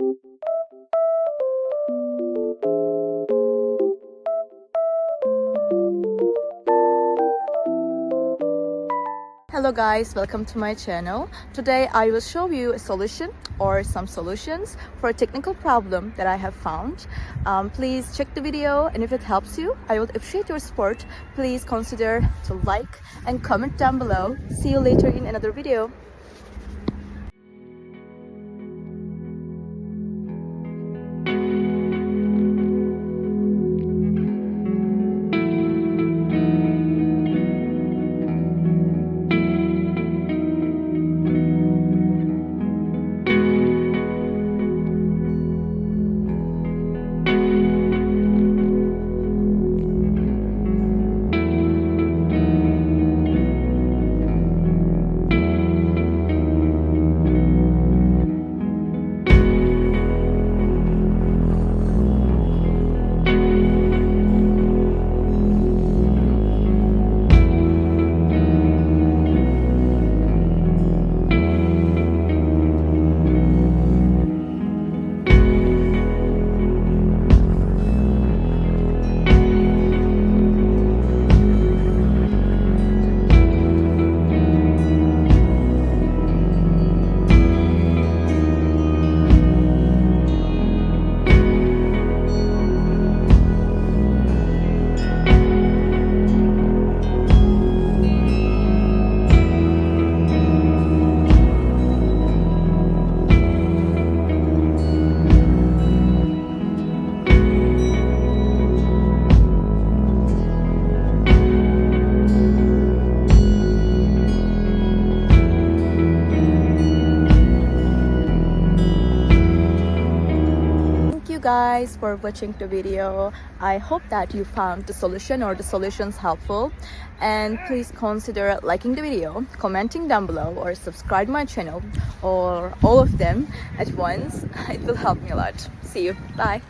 Hello guys, welcome to my channel. Today I will show you a solution or some solutions for a technical problem that I have found. Please check the video, and if it helps you, I would appreciate your support. Please consider to like and comment down below. See you later in another video. Guys for watching the video. I hope that you found the solution or the solutions helpful, and please consider liking the video, commenting down below, or subscribe my channel, or all of them at once. It will help me a lot. See you. Bye.